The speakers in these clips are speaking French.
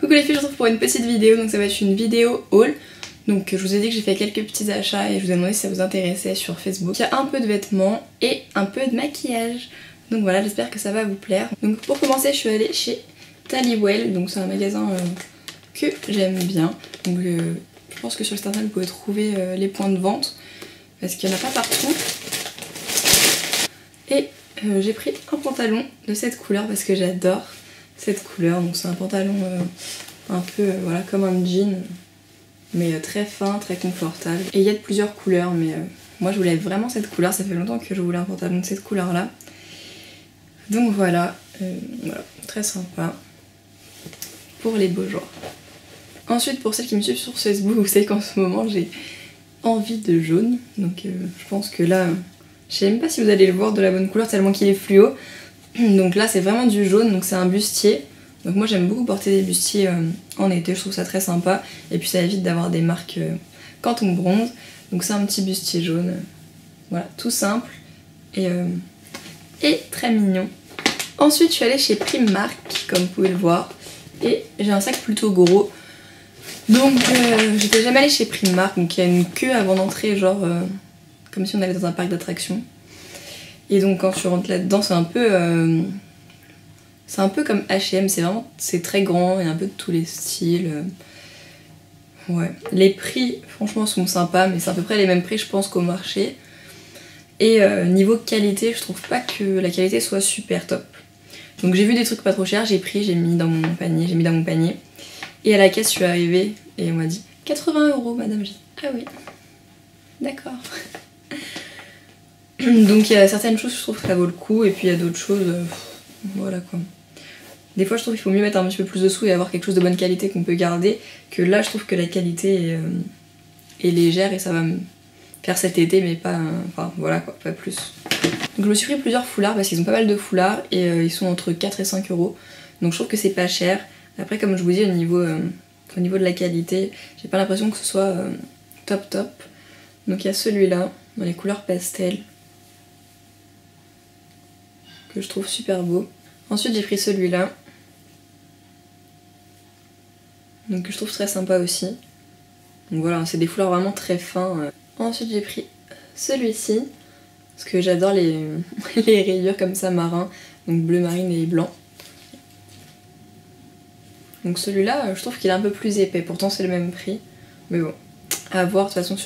Coucou les filles, je vous retrouve pour une petite vidéo, donc ça va être une vidéo haul. Donc je vous ai dit que j'ai fait quelques petits achats et je vous ai demandé si ça vous intéressait sur Facebook. Il y a un peu de vêtements et un peu de maquillage. Donc voilà, j'espère que ça va vous plaire. Donc pour commencer, je suis allée chez Tallywell, donc c'est un magasin que j'aime bien. Donc je pense que sur Instagram vous pouvez trouver les points de vente parce qu'il n'y en a pas partout. Et j'ai pris un pantalon de cette couleur parce que j'adore cette couleur. Donc c'est un pantalon un peu voilà, comme un jean, mais très fin, très confortable. Et il y a de plusieurs couleurs, mais moi je voulais vraiment cette couleur. Ça fait longtemps que je voulais un pantalon de cette couleur là. Donc voilà, voilà, très sympa pour les beaux jours. Ensuite, pour celles qui me suivent sur Facebook, vous savez qu'en ce moment j'ai envie de jaune. Donc je pense que là, je sais même pas si vous allez le voir de la bonne couleur tellement qu'il est fluo. Donc là c'est vraiment du jaune, donc c'est un bustier. Donc moi j'aime beaucoup porter des bustiers en été, je trouve ça très sympa. Et puis ça évite d'avoir des marques quand on bronze. Donc c'est un petit bustier jaune. Voilà, tout simple et très mignon. Ensuite je suis allée chez Primark, comme vous pouvez le voir. Et j'ai un sac plutôt gros. Donc j'étais jamais allée chez Primark, donc il y a une queue avant d'entrer, genre comme si on allait dans un parc d'attractions. Et donc quand je rentre là-dedans, c'est un peu comme H&M, c'est très grand, il y a un peu de tous les styles. Ouais. Les prix, franchement, sont sympas, mais c'est à peu près les mêmes prix, je pense, qu'au marché. Et niveau qualité, je trouve pas que la qualité soit super top. Donc j'ai vu des trucs pas trop chers, j'ai pris, j'ai mis dans mon panier. Et à la caisse, je suis arrivée et on m'a dit 80 € madame. J'ai dit ah oui, d'accord. Donc il y a certaines choses je trouve que ça vaut le coup, et puis il y a d'autres choses, voilà quoi. Des fois je trouve qu'il faut mieux mettre un petit peu plus de sous et avoir quelque chose de bonne qualité qu'on peut garder, que là je trouve que la qualité est légère et ça va me faire cet été, mais pas, enfin voilà quoi, pas plus. Donc je me suis pris plusieurs foulards parce qu'ils ont pas mal de foulards et ils sont entre 4 et 5 €. Donc je trouve que c'est pas cher. Après comme je vous dis, au niveau de la qualité, j'ai pas l'impression que ce soit top. Donc il y a celui-là, dans les couleurs pastel, que je trouve super beau. Ensuite j'ai pris celui-là, donc que je trouve très sympa aussi. Donc voilà, c'est des foulards vraiment très fins. Ensuite j'ai pris celui-ci, parce que j'adore les rayures comme ça marins, donc bleu marine et blanc. Donc celui-là, je trouve qu'il est un peu plus épais, pourtant c'est le même prix. Mais bon, à voir de toute façon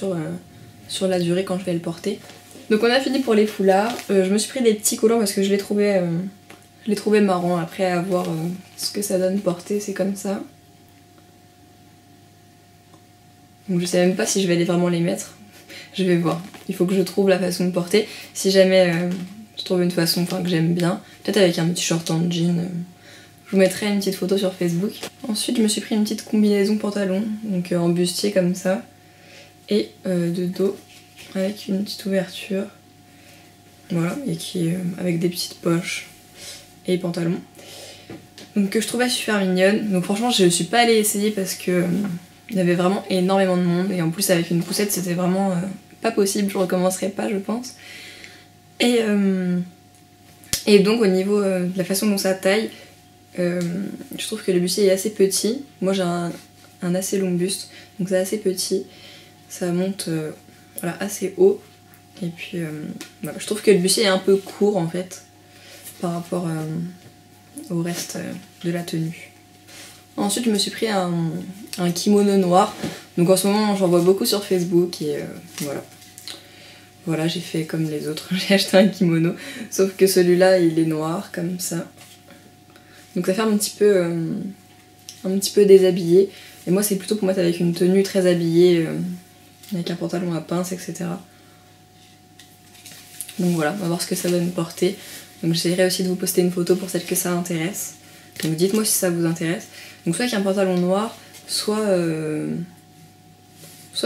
sur la durée quand je vais le porter. Donc on a fini pour les foulards. Je me suis pris des petits collants parce que je les trouvais marrants. Après à voir ce que ça donne porter, c'est comme ça. Donc je sais même pas si je vais aller vraiment les mettre. Je vais voir. Il faut que je trouve la façon de porter. Si jamais je trouve une façon que j'aime bien, peut-être avec un petit short en jean. Je vous mettrai une petite photo sur Facebook. Ensuite je me suis pris une petite combinaison pantalon, donc en bustier comme ça. Et de dos, avec une petite ouverture, voilà, et qui est avec des petites poches et pantalon, donc que je trouvais super mignonne. Donc franchement je suis pas allée essayer parce que il y avait vraiment énormément de monde, et en plus avec une poussette c'était vraiment pas possible, je recommencerai pas je pense. Et donc au niveau de la façon dont ça taille, je trouve que le bustier est assez petit. Moi j'ai un assez long buste, donc c'est assez petit, ça monte voilà, assez haut. Et puis voilà, je trouve que le bustier est un peu court en fait par rapport au reste de la tenue. Ensuite je me suis pris un kimono noir. Donc en ce moment j'en vois beaucoup sur Facebook et voilà, j'ai fait comme les autres, j'ai acheté un kimono, sauf que celui-là il est noir comme ça. Donc ça fait un petit peu déshabillé. Et moi c'est plutôt pour mettre avec une tenue très habillée, avec un pantalon à pince, etc. Donc voilà, on va voir ce que ça donne porter. Donc j'essaierai aussi de vous poster une photo pour celles que ça intéresse. Donc dites-moi si ça vous intéresse. Donc soit avec un pantalon noir, soit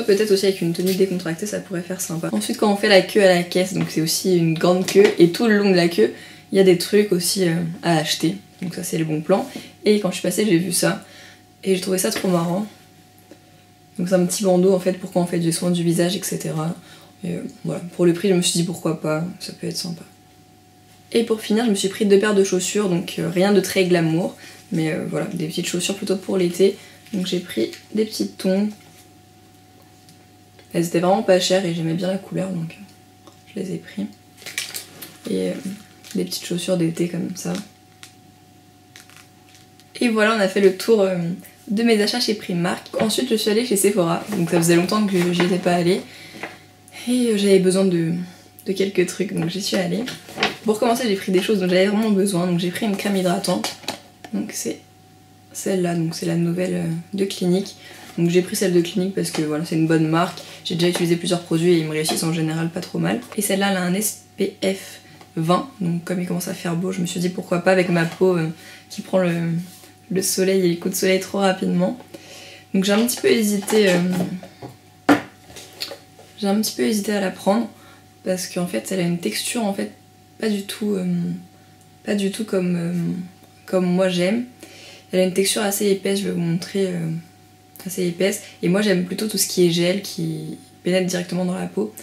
peut-être aussi avec une tenue décontractée, ça pourrait faire sympa. Ensuite quand on fait la queue à la caisse, donc c'est aussi une grande queue, et tout le long de la queue, il y a des trucs aussi à acheter. Donc ça c'est le bon plan. Et quand je suis passée j'ai vu ça, et j'ai trouvé ça trop marrant. Donc c'est un petit bandeau en fait pour quand on fait des soins du visage, etc. Et voilà, pour le prix je me suis dit pourquoi pas, ça peut être sympa. Et pour finir je me suis pris 2 paires de chaussures, donc rien de très glamour. Mais voilà, des petites chaussures plutôt pour l'été. Donc j'ai pris des petites tongs. Elles étaient vraiment pas chères et j'aimais bien la couleur, donc je les ai pris. Et des petites chaussures d'été comme ça. Et voilà, on a fait le tour de mes achats chez Primark. Ensuite je suis allée chez Sephora, donc ça faisait longtemps que j'y étais pas allée. Et j'avais besoin de quelques trucs, donc j'y suis allée. Pour commencer, j'ai pris des choses dont j'avais vraiment besoin. Donc j'ai pris une crème hydratante. Donc c'est celle-là, donc c'est la nouvelle de Clinique. Donc j'ai pris celle de Clinique parce que voilà, c'est une bonne marque. J'ai déjà utilisé plusieurs produits et ils me réussissent en général pas trop mal. Et celle-là, elle a un SPF 20. Donc comme il commence à faire beau, je me suis dit pourquoi pas avec ma peau qui prend le soleil et les coups de soleil trop rapidement. Donc j'ai un petit peu hésité. J'ai un petit peu hésité à la prendre parce qu'en fait elle a une texture en fait pas du tout comme moi j'aime. Elle a une texture assez épaisse, je vais vous montrer, assez épaisse. Et moi j'aime plutôt tout ce qui est gel qui pénètre directement dans la peau.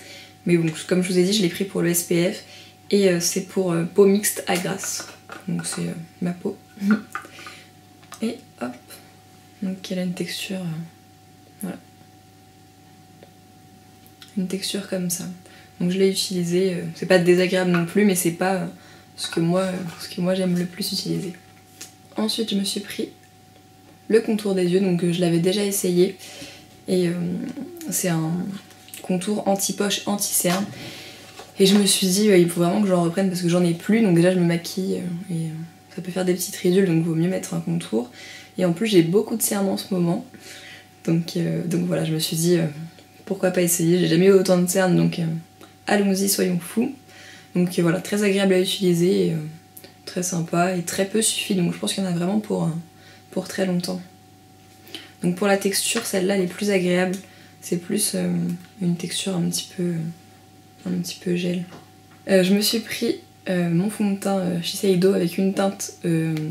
Mais bon, comme je vous ai dit, je l'ai pris pour le SPF et c'est pour peau mixte à grasse. Donc c'est ma peau. Et hop, donc elle a une texture, voilà. Une texture comme ça. Donc je l'ai utilisé, c'est pas désagréable non plus, mais c'est pas ce que moi j'aime le plus utiliser. Ensuite je me suis pris le contour des yeux, donc je l'avais déjà essayé. Et c'est un contour anti-poche, anti-cerne. Et je me suis dit, il faut vraiment que j'en reprenne parce que j'en ai plus. Donc déjà je me maquille et ça peut faire des petites ridules, donc vaut mieux mettre un contour. Et en plus j'ai beaucoup de cernes en ce moment. Donc voilà, je me suis dit... pourquoi pas essayer, j'ai jamais eu autant de cernes, donc allons-y, soyons fous. Donc voilà, très agréable à utiliser, très sympa et très peu suffit, donc je pense qu'il y en a vraiment pour très longtemps. Donc pour la texture, celle-là elle est plus agréable, c'est plus une texture un petit peu gel. Je me suis pris mon fond de teint Shiseido avec une teinte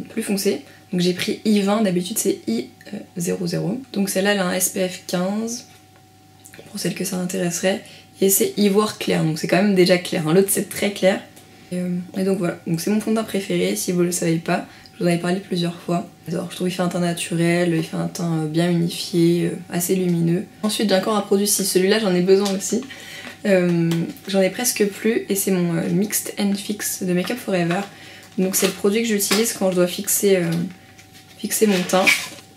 plus foncée. Donc j'ai pris I20, d'habitude c'est I00. Donc celle-là elle a un SPF 15. Pour celles que ça intéresserait, et c'est ivoire clair, donc c'est quand même déjà clair, hein. L'autre c'est très clair, et donc voilà, donc c'est mon fond de teint préféré, si vous le savez pas, je vous en ai parlé plusieurs fois. Alors, je trouve qu'il fait un teint naturel, il fait un teint bien unifié, assez lumineux. Ensuite j'ai encore un produit, si celui-là j'en ai besoin aussi, j'en ai presque plus, et c'est mon Mixed and Fix de Make Up Forever, donc c'est le produit que j'utilise quand je dois fixer mon teint.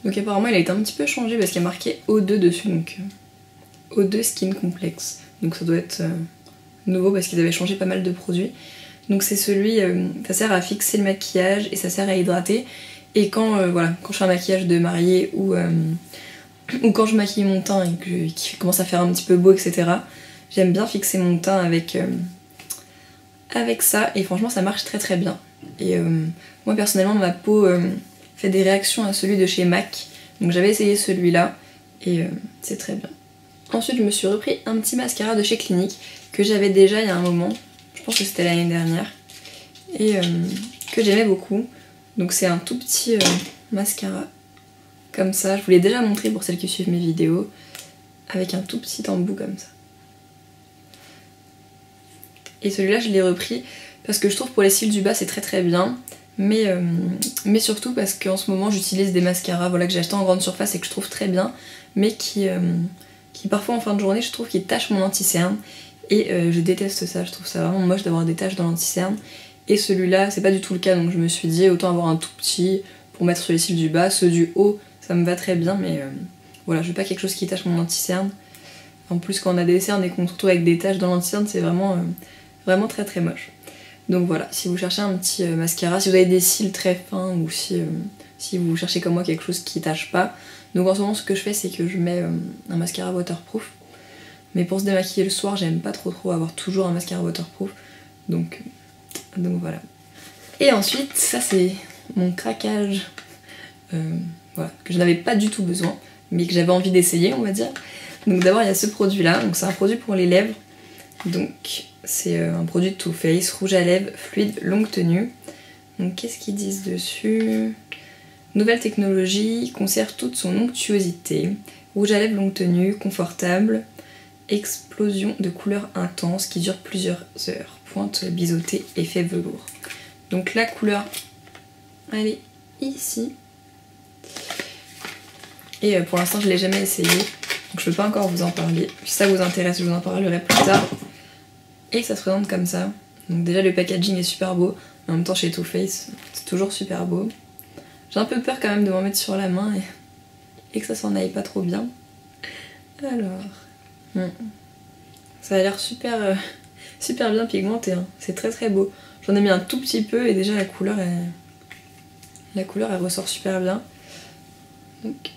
Donc apparemment il a été un petit peu changé parce qu'il y a marqué O2 dessus, donc... O2 Skin Complex, donc ça doit être nouveau parce qu'ils avaient changé pas mal de produits. Donc c'est celui, ça sert à fixer le maquillage et ça sert à hydrater. Et quand, voilà, quand je fais un maquillage de mariée ou quand je maquille mon teint et qu'il commence à faire un petit peu beau, etc., j'aime bien fixer mon teint avec ça et franchement ça marche très très bien. Et moi personnellement ma peau fait des réactions à celui de chez MAC, donc j'avais essayé celui-là et c'est très bien. Ensuite je me suis repris un petit mascara de chez Clinique que j'avais déjà il y a un moment, je pense que c'était l'année dernière, et que j'aimais beaucoup. Donc c'est un tout petit mascara comme ça, je vous l'ai déjà montré pour celles qui suivent mes vidéos, avec un tout petit embout comme ça. Et celui-là je l'ai repris parce que je trouve pour les cils du bas c'est très très bien, mais surtout parce qu'en ce moment j'utilise des mascaras, voilà, que j'ai acheté en grande surface et que je trouve très bien, mais qui parfois en fin de journée je trouve qu'ils tachent mon anti-cerne et je déteste ça, je trouve ça vraiment moche d'avoir des taches dans l'anti-cerne. Et celui-là c'est pas du tout le cas, donc je me suis dit autant avoir un tout petit pour mettre sur les cils du bas, ceux du haut ça me va très bien, mais voilà, je veux pas quelque chose qui tache mon anti-cerne. En plus quand on a des cernes et qu'on se retrouve avec des taches dans l'anti-cerne c'est vraiment très très moche. Donc voilà, si vous cherchez un petit mascara, si vous avez des cils très fins ou si vous cherchez comme moi quelque chose qui tâche pas. Donc en ce moment ce que je fais c'est que je mets un mascara waterproof. Mais pour se démaquiller le soir j'aime pas trop avoir toujours un mascara waterproof. Donc voilà. Et ensuite ça c'est mon craquage, voilà, que je n'avais pas du tout besoin mais que j'avais envie d'essayer on va dire. Donc d'abord il y a ce produit là, donc c'est un produit pour les lèvres. Donc c'est un produit de Too Faced, rouge à lèvres fluide longue tenue. Donc qu'est-ce qu'ils disent dessus? Nouvelle technologie, conserve toute son onctuosité. Rouge à lèvres longue tenue, confortable. Explosion de couleurs intenses qui dure plusieurs heures. Pointe biseautée, effet velours. Donc la couleur, elle est ici. Et pour l'instant je l'ai jamais essayé, donc je peux pas encore vous en parler. Si ça vous intéresse, je vous en parlerai plus tard. Et ça se présente comme ça. Donc déjà le packaging est super beau, mais en même temps chez Too Faced c'est toujours super beau. J'ai un peu peur quand même de m'en mettre sur la main et que ça s'en aille pas trop bien. Alors... Ça a l'air super, super bien pigmenté, hein. C'est très très beau. J'en ai mis un tout petit peu et déjà la couleur elle ressort super bien. Donc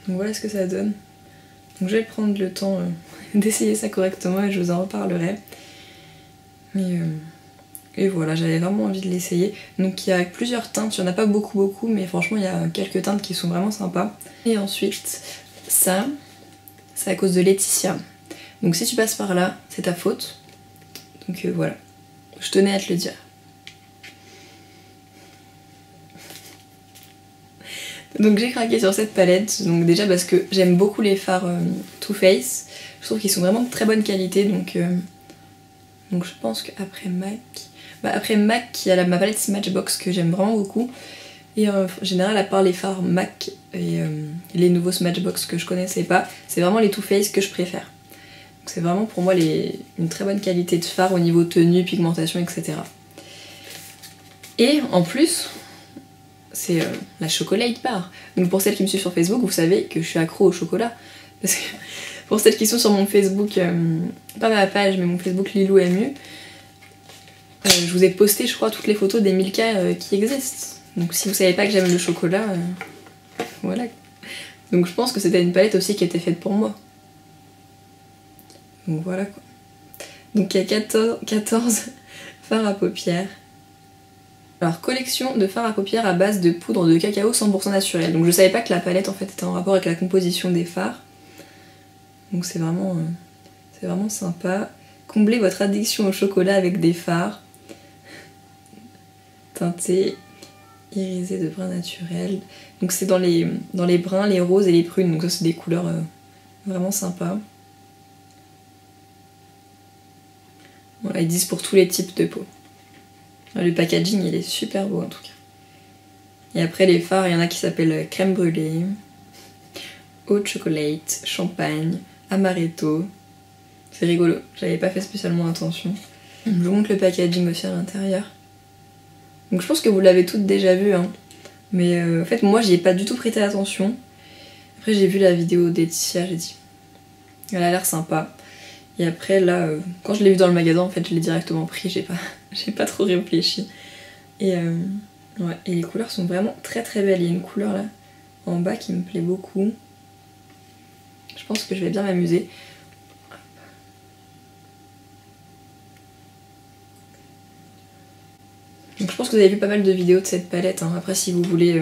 voilà ce que ça donne. Donc je vais prendre le temps d'essayer ça correctement et je vous en reparlerai. Et voilà, j'avais vraiment envie de l'essayer. Donc il y a plusieurs teintes, il n'y en a pas beaucoup, mais franchement il y a quelques teintes qui sont vraiment sympas. Et ensuite, ça, c'est à cause de Laetitia. Donc si tu passes par là, c'est ta faute. Donc voilà, je tenais à te le dire. Donc j'ai craqué sur cette palette, donc déjà parce que j'aime beaucoup les fards Too Faced. Je trouve qu'ils sont vraiment de très bonne qualité, donc je pense qu'après MAC... après MAC, il y a ma palette Smashbox que j'aime vraiment beaucoup. Et en général, à part les fards MAC et les nouveaux Smashbox que je connaissais pas, c'est vraiment les Too Faced que je préfère. Donc c'est vraiment pour moi une très bonne qualité de fard au niveau tenue, pigmentation, etc. Et en plus... c'est la Chocolate Bar. Donc pour celles qui me suivent sur Facebook, vous savez que je suis accro au chocolat. Parce que pour celles qui sont sur mon Facebook, pas ma page, mais mon Facebook Lilou MU, je vous ai posté, je crois, toutes les photos des Milka qui existent. Donc si vous savez pas que j'aime le chocolat, voilà. Donc je pense que c'était une palette aussi qui était faite pour moi. Donc voilà quoi. Donc il y a 14 fards à paupières. Alors, collection de fards à paupières à base de poudre de cacao 100% naturel. Donc je savais pas que la palette en fait était en rapport avec la composition des fards. Donc c'est vraiment sympa. Comblez votre addiction au chocolat avec des fards teintés irisés de brun naturel. Donc c'est dans les bruns, les roses et les prunes. Donc ça c'est des couleurs vraiment sympas. Voilà, ils disent pour tous les types de peau. Le packaging il est super beau en tout cas. Et après les fards, il y en a qui s'appellent crème brûlée, haute chocolate, champagne, amaretto. C'est rigolo, j'avais pas fait spécialement attention. Je vous montre le packaging aussi à l'intérieur. Donc je pense que vous l'avez toutes déjà vu, hein. Mais en fait moi j'y ai pas du tout prêté attention. Après j'ai vu la vidéo d'Laetitia, j'ai dit elle a l'air sympa. Et après là, quand je l'ai vu dans le magasin en fait je l'ai directement pris, j'ai pas trop réfléchi. Et ouais, et les couleurs sont vraiment très très belles. Il y a une couleur là en bas qui me plaît beaucoup. Je pense que je vais bien m'amuser. Donc je pense que vous avez vu pas mal de vidéos de cette palette, hein. Après si vous voulez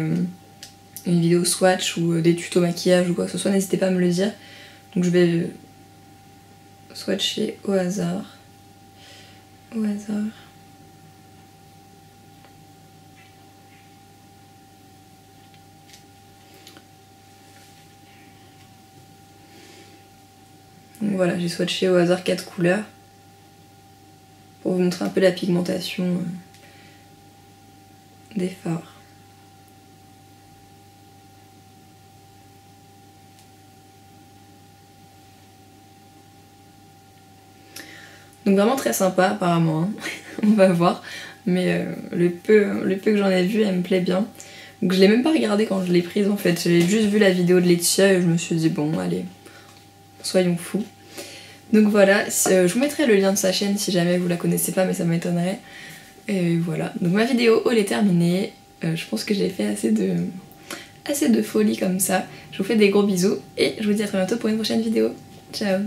une vidéo swatch ou des tutos maquillage ou quoi que ce soit, n'hésitez pas à me le dire. Donc je vais swatcher au hasard. Au hasard. Donc voilà, j'ai swatché au hasard 4 couleurs pour vous montrer un peu la pigmentation des fards. Donc vraiment très sympa apparemment, hein. On va voir, mais le peu que j'en ai vu, elle me plaît bien. Donc je l'ai même pas regardé quand je l'ai prise en fait, j'ai juste vu la vidéo de Laetitia et je me suis dit bon allez, soyons fous. Donc voilà, je vous mettrai le lien de sa chaîne si jamais vous la connaissez pas, mais ça m'étonnerait. Et voilà, donc ma vidéo elle est terminée. Je pense que j'ai fait assez de folie comme ça. Je vous fais des gros bisous et je vous dis à très bientôt pour une prochaine vidéo. Ciao!